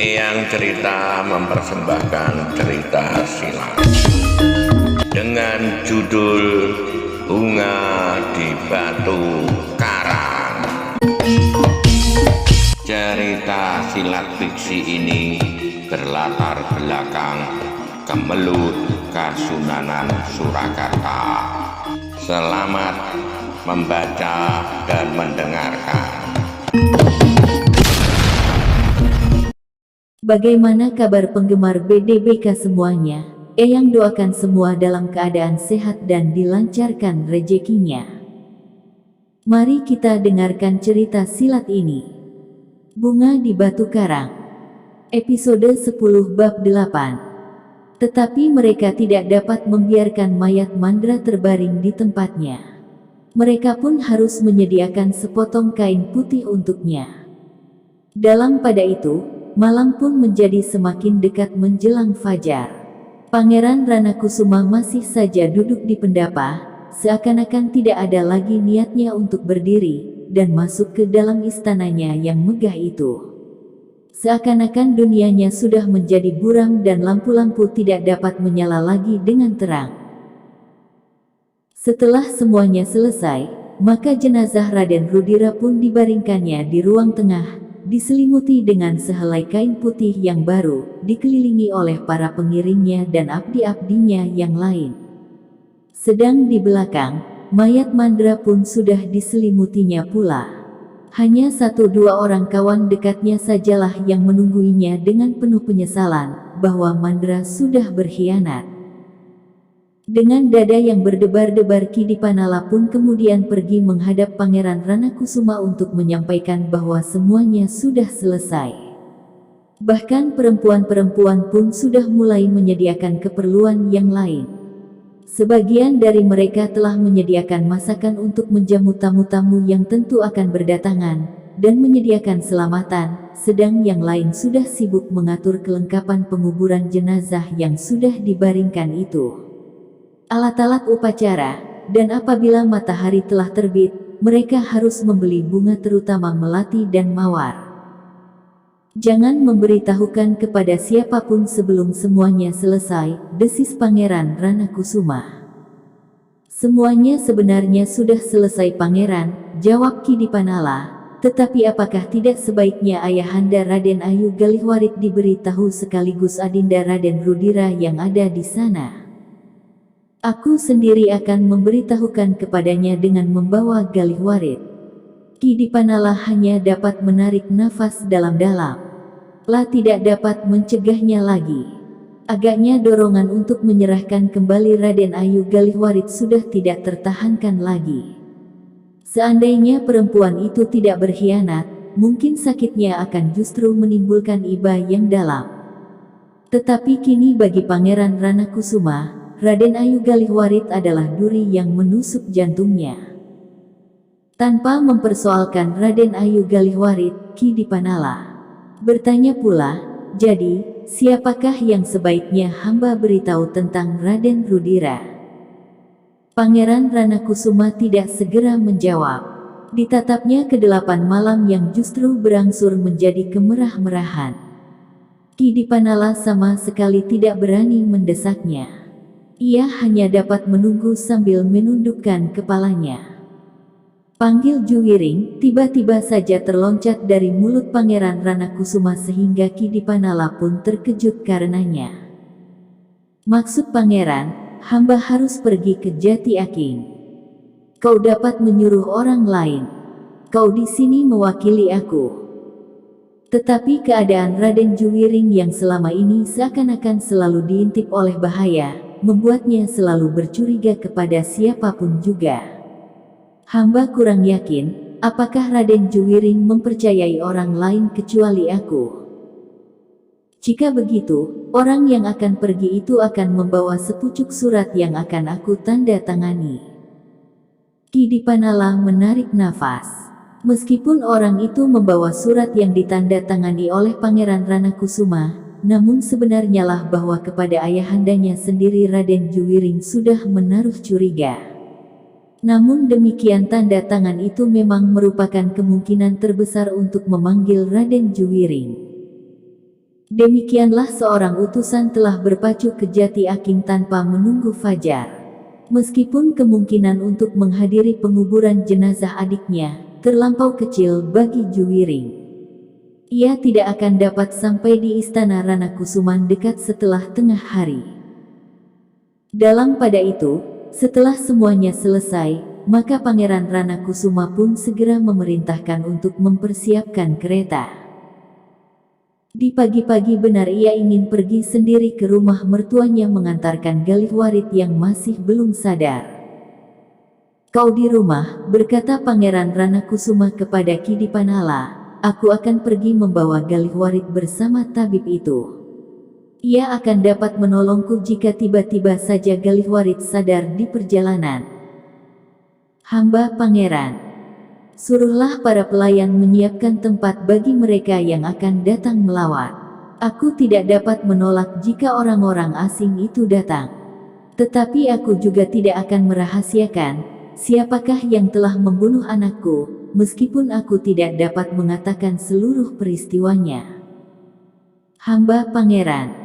Eyang Cerita mempersembahkan cerita silat dengan judul Bunga di Batu Karang. Cerita silat fiksi ini berlatar belakang Kemelut Kasunanan Surakarta. Selamat membaca dan mendengarkan. Bagaimana kabar penggemar BDBK semuanya? Eyang doakan semua dalam keadaan sehat dan dilancarkan rezekinya. Mari kita dengarkan cerita silat ini. Bunga di Batu Karang. Episode 10 bab 8. Tetapi mereka tidak dapat membiarkan mayat Mandra terbaring di tempatnya. Mereka pun harus menyediakan sepotong kain putih untuknya. Dalam pada itu, malam pun menjadi semakin dekat menjelang fajar. Pangeran Ranakusuma masih saja duduk di pendapa, seakan-akan tidak ada lagi niatnya untuk berdiri dan masuk ke dalam istananya yang megah itu. Seakan-akan dunianya sudah menjadi buram dan lampu-lampu tidak dapat menyala lagi dengan terang. Setelah semuanya selesai, maka jenazah Raden Rudira pun dibaringkannya di ruang tengah, diselimuti dengan sehelai kain putih yang baru, dikelilingi oleh para pengiringnya dan abdi-abdinya yang lain. Sedang di belakang, mayat Mandra pun sudah diselimutinya pula. Hanya 1-2 orang kawan dekatnya sajalah yang menungguinya dengan penuh penyesalan bahwa Mandra sudah berkhianat. Dengan dada yang berdebar-debar, Ki Dipanala pun kemudian pergi menghadap Pangeran Ranakusuma untuk menyampaikan bahwa semuanya sudah selesai. Bahkan perempuan-perempuan pun sudah mulai menyediakan keperluan yang lain. Sebagian dari mereka telah menyediakan masakan untuk menjamu tamu-tamu yang tentu akan berdatangan, dan menyediakan selamatan, sedang yang lain sudah sibuk mengatur kelengkapan penguburan jenazah yang sudah dibaringkan itu. Alat-alat upacara, dan apabila matahari telah terbit, mereka harus membeli bunga terutama melati dan mawar. Jangan memberitahukan kepada siapapun sebelum semuanya selesai, desis Pangeran Ranakusuma. Semuanya sebenarnya sudah selesai Pangeran, jawab Ki Dipanala, tetapi apakah tidak sebaiknya Ayahanda Raden Ayu Galihwarit diberitahu sekaligus Adinda Raden Rudira yang ada di sana? Aku sendiri akan memberitahukan kepadanya dengan membawa Galihwarit. Ki Dipanala hanya dapat menarik nafas dalam-dalam. Lah tidak dapat mencegahnya lagi. Agaknya dorongan untuk menyerahkan kembali Raden Ayu Galihwarit sudah tidak tertahankan lagi. Seandainya perempuan itu tidak berkhianat, mungkin sakitnya akan justru menimbulkan iba yang dalam. Tetapi kini bagi Pangeran Ranakusuma, Raden Ayu Galihwarit adalah duri yang menusuk jantungnya. Tanpa mempersoalkan Raden Ayu Galihwarit, Ki Dipanala bertanya pula, jadi, siapakah yang sebaiknya hamba beritahu tentang Raden Rudira? Pangeran Ranakusuma tidak segera menjawab. Ditatapnya ke-8 malam yang justru berangsur menjadi kemerah-merahan. Ki Dipanala sama sekali tidak berani mendesaknya. Ia hanya dapat menunggu sambil menundukkan kepalanya. Panggil Juwiring, tiba-tiba saja terloncat dari mulut Pangeran Ranakusuma sehingga Ki Dipanala pun terkejut karenanya. Maksud Pangeran, hamba harus pergi ke Jati Aking. Kau dapat menyuruh orang lain. Kau di sini mewakili aku. Tetapi keadaan Raden Juwiring yang selama ini seakan-akan selalu diintip oleh bahaya, membuatnya selalu bercuriga kepada siapapun juga. Hamba kurang yakin, apakah Raden Juwiring mempercayai orang lain kecuali aku. Jika begitu, orang yang akan pergi itu akan membawa sepucuk surat yang akan aku tanda tangani. Ki Dipanala menarik nafas. Meskipun orang itu membawa surat yang ditanda tangani oleh Pangeran Ranakusuma, namun sebenarnya lah bahwa kepada ayahandanya sendiri Raden Juwiring sudah menaruh curiga. Namun demikian tanda tangan itu memang merupakan kemungkinan terbesar untuk memanggil Raden Juwiring. Demikianlah seorang utusan telah berpacu ke Jati Aking tanpa menunggu fajar. Meskipun kemungkinan untuk menghadiri penguburan jenazah adiknya terlampau kecil bagi Juwiring, ia tidak akan dapat sampai di istana Ranakusuman dekat setelah tengah hari. Dalam pada itu, setelah semuanya selesai, maka Pangeran Ranakusuma pun segera memerintahkan untuk mempersiapkan kereta. Di pagi-pagi benar ia ingin pergi sendiri ke rumah mertuanya mengantarkan Galihwarit yang masih belum sadar. "Kau di rumah," berkata Pangeran Ranakusuma kepada Ki Dipanala, "aku akan pergi membawa Galihwarit bersama tabib itu. Ia akan dapat menolongku jika tiba-tiba saja Galihwarit sadar di perjalanan." "Hamba Pangeran, suruhlah para pelayan menyiapkan tempat bagi mereka yang akan datang melawat. Aku tidak dapat menolak jika orang-orang asing itu datang. Tetapi aku juga tidak akan merahasiakan siapakah yang telah membunuh anakku, meskipun aku tidak dapat mengatakan seluruh peristiwanya. Hamba Pangeran."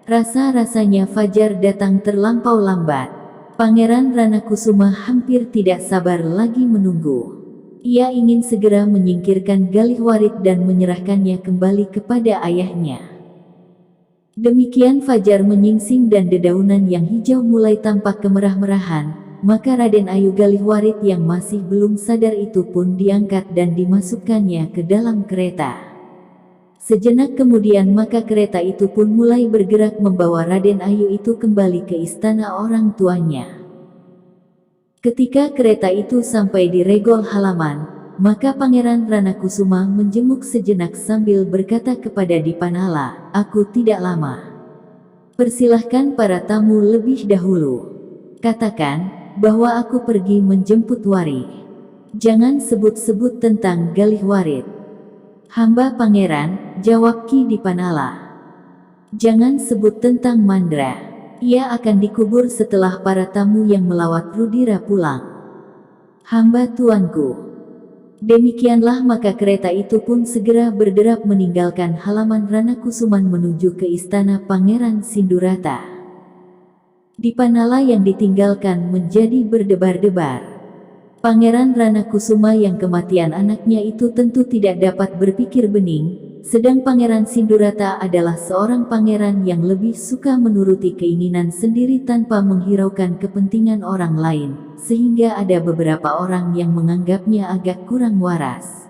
Rasa-rasanya fajar datang terlampau lambat. Pangeran Ranakusuma hampir tidak sabar lagi menunggu. Ia ingin segera menyingkirkan Galihwarit dan menyerahkannya kembali kepada ayahnya. Demikian fajar menyingsing dan dedaunan yang hijau mulai tampak kemerah-merahan, maka Raden Ayu Galihwarit yang masih belum sadar itu pun diangkat dan dimasukkannya ke dalam kereta. Sejenak kemudian maka kereta itu pun mulai bergerak membawa Raden Ayu itu kembali ke istana orang tuanya. Ketika kereta itu sampai di regol halaman, maka Pangeran Ranakusuma menjenguk sejenak sambil berkata kepada Dipanala, "Aku tidak lama. Persilahkan para tamu lebih dahulu. Katakan bahwa aku pergi menjemput Wari. Jangan sebut-sebut tentang Galihwarit." "Hamba Pangeran," jawab Ki Dipanala. "Jangan sebut tentang Mandra. Ia akan dikubur setelah para tamu yang melawat Rudira pulang." "Hamba tuanku." Demikianlah maka kereta itu pun segera berderap meninggalkan halaman Ranakusuman menuju ke istana Pangeran Sindurata. Dipanala yang ditinggalkan menjadi berdebar-debar. Pangeran Ranakusuma yang kematian anaknya itu tentu tidak dapat berpikir bening, sedang Pangeran Sindurata adalah seorang pangeran yang lebih suka menuruti keinginan sendiri tanpa menghiraukan kepentingan orang lain, sehingga ada beberapa orang yang menganggapnya agak kurang waras.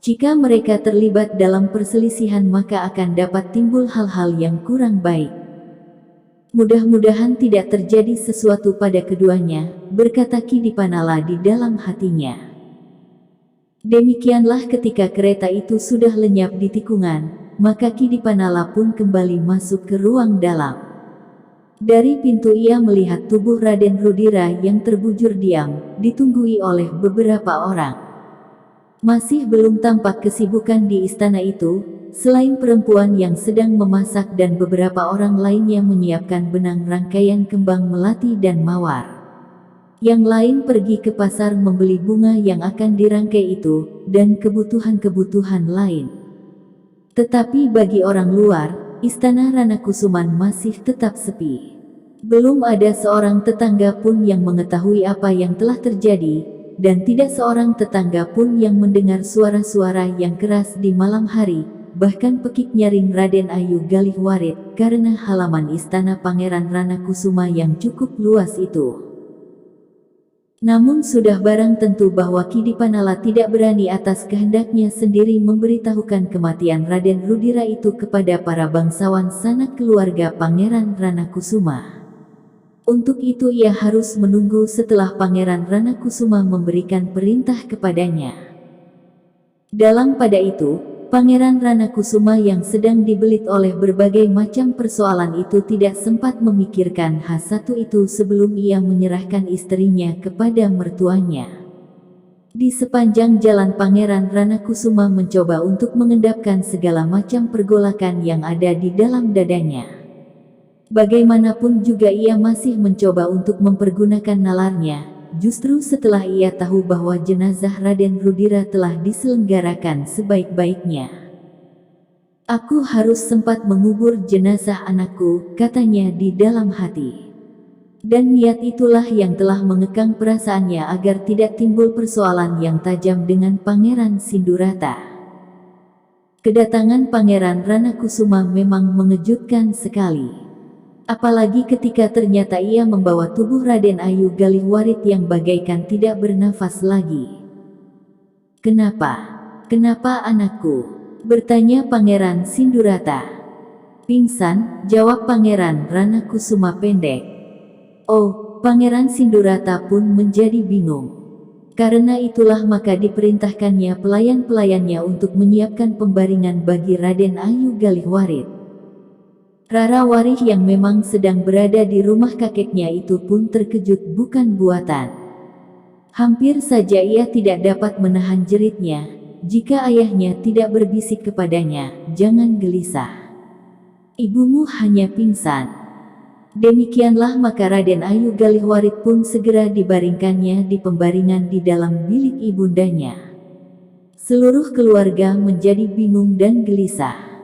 Jika mereka terlibat dalam perselisihan maka akan dapat timbul hal-hal yang kurang baik. "Mudah-mudahan tidak terjadi sesuatu pada keduanya," berkata Ki Dipanala di dalam hatinya. Demikianlah ketika kereta itu sudah lenyap di tikungan, maka Ki Dipanala pun kembali masuk ke ruang dalam. Dari pintu ia melihat tubuh Raden Rudira yang terbujur diam, ditunggui oleh beberapa orang. Masih belum tampak kesibukan di istana itu, selain perempuan yang sedang memasak dan beberapa orang lainnya menyiapkan benang rangkaian kembang melati dan mawar. Yang lain pergi ke pasar membeli bunga yang akan dirangkai itu, dan kebutuhan-kebutuhan lain. Tetapi bagi orang luar, istana Ranakusuman masih tetap sepi. Belum ada seorang tetangga pun yang mengetahui apa yang telah terjadi, dan tidak seorang tetangga pun yang mendengar suara-suara yang keras di malam hari, bahkan pekik nyaring Raden Ayu Galihwarit, karena halaman istana Pangeran Ranakusuma yang cukup luas itu. Namun sudah barang tentu bahwa Ki Dipanala tidak berani atas kehendaknya sendiri memberitahukan kematian Raden Rudira itu kepada para bangsawan sanak keluarga Pangeran Ranakusuma. Untuk itu ia harus menunggu setelah Pangeran Ranakusuma memberikan perintah kepadanya. Dalam pada itu, Pangeran Ranakusuma yang sedang dibelit oleh berbagai macam persoalan itu tidak sempat memikirkan hal satu itu sebelum ia menyerahkan istrinya kepada mertuanya. Di sepanjang jalan Pangeran Ranakusuma mencoba untuk mengendapkan segala macam pergolakan yang ada di dalam dadanya. Bagaimanapun juga ia masih mencoba untuk mempergunakan nalarnya, justru setelah ia tahu bahwa jenazah Raden Rudira telah diselenggarakan sebaik-baiknya. Aku harus sempat mengubur jenazah anakku, katanya di dalam hati. Dan niat itulah yang telah mengekang perasaannya agar tidak timbul persoalan yang tajam dengan Pangeran Sindurata. Kedatangan Pangeran Ranakusuma memang mengejutkan sekali. Apalagi ketika ternyata ia membawa tubuh Raden Ayu Galihwarit yang bagaikan tidak bernafas lagi. "Kenapa? Kenapa anakku?" bertanya Pangeran Sindurata. "Pingsan," jawab Pangeran Ranakusuma pendek. Oh, Pangeran Sindurata pun menjadi bingung. Karena itulah maka diperintahkannya pelayan-pelayannya untuk menyiapkan pembaringan bagi Raden Ayu Galihwarit. Rara Warih yang memang sedang berada di rumah kakeknya itu pun terkejut bukan buatan. Hampir saja ia tidak dapat menahan jeritnya, jika ayahnya tidak berbisik kepadanya, "Jangan gelisah. Ibumu hanya pingsan." Demikianlah maka Raden Ayu Galihwarit pun segera dibaringkannya di pembaringan di dalam bilik ibundanya. Seluruh keluarga menjadi bingung dan gelisah.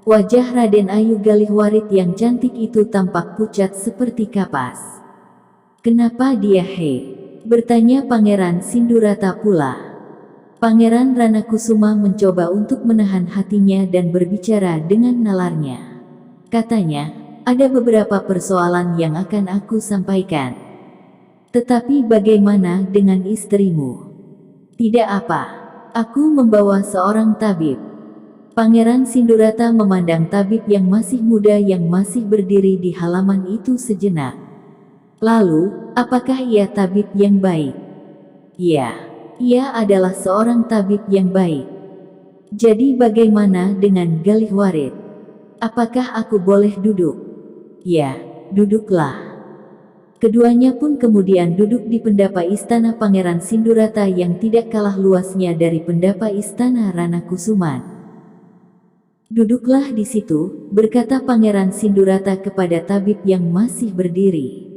Wajah Raden Ayu Galihwarit yang cantik itu tampak pucat seperti kapas. "Kenapa dia bertanya Pangeran Sindurata pula. Pangeran Ranakusuma mencoba untuk menahan hatinya dan berbicara dengan nalarnya. Katanya, "Ada beberapa persoalan yang akan aku sampaikan. Tetapi bagaimana dengan istrimu?" "Tidak apa. Aku membawa seorang tabib." Pangeran Sindurata memandang tabib yang masih muda yang masih berdiri di halaman itu sejenak. "Lalu, apakah ia tabib yang baik?" "Iya, ia adalah seorang tabib yang baik." "Jadi bagaimana dengan Galihwarit? Apakah aku boleh duduk?" "Ya, duduklah." Keduanya pun kemudian duduk di pendapa istana Pangeran Sindurata yang tidak kalah luasnya dari pendapa istana Ranakusuman. "Duduklah di situ," berkata Pangeran Sindurata kepada tabib yang masih berdiri.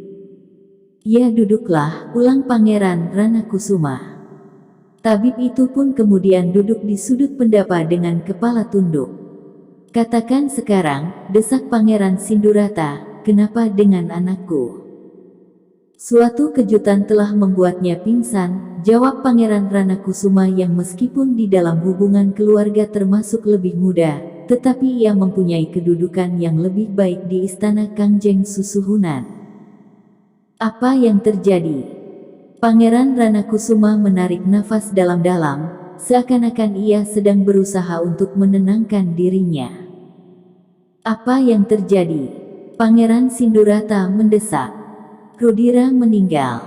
"Ya, duduklah," ulang Pangeran Ranakusuma. Tabib itu pun kemudian duduk di sudut pendapa dengan kepala tunduk. "Katakan sekarang," desak Pangeran Sindurata, "kenapa dengan anakku?" "Suatu kejutan telah membuatnya pingsan," jawab Pangeran Ranakusuma yang meskipun di dalam hubungan keluarga termasuk lebih muda, tetapi ia mempunyai kedudukan yang lebih baik di istana Kangjeng Susuhunan. "Apa yang terjadi?" Pangeran Ranakusuma menarik nafas dalam-dalam, seakan-akan ia sedang berusaha untuk menenangkan dirinya. "Apa yang terjadi?" Pangeran Sindurata mendesak. "Rudira meninggal."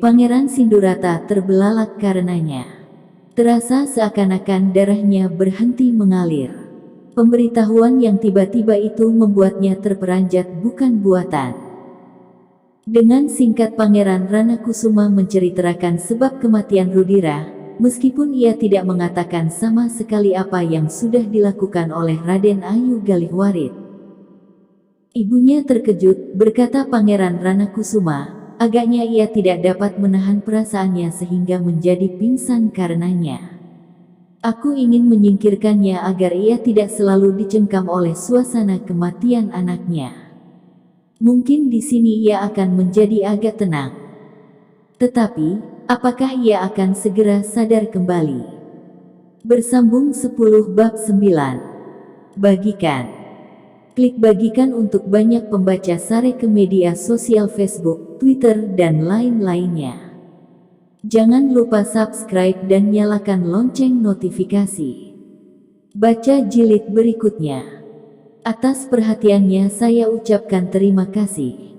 Pangeran Sindurata terbelalak karenanya. Terasa seakan-akan darahnya berhenti mengalir. Pemberitahuan yang tiba-tiba itu membuatnya terperanjat bukan buatan. Dengan singkat Pangeran Ranakusuma menceritakan sebab kematian Rudira, meskipun ia tidak mengatakan sama sekali apa yang sudah dilakukan oleh Raden Ayu Galihwarit. "Ibunya terkejut," berkata Pangeran Ranakusuma, "agaknya ia tidak dapat menahan perasaannya sehingga menjadi pingsan karenanya. Aku ingin menyingkirkannya agar ia tidak selalu dicengkam oleh suasana kematian anaknya. Mungkin di sini ia akan menjadi agak tenang. Tetapi, apakah ia akan segera sadar kembali?" Bersambung 10 bab 9. Bagikan. Klik bagikan untuk banyak pembaca. Share ke media sosial Facebook, Twitter, dan lain-lainnya. Jangan lupa subscribe dan nyalakan lonceng notifikasi. Baca jilid berikutnya. Atas perhatiannya saya ucapkan terima kasih.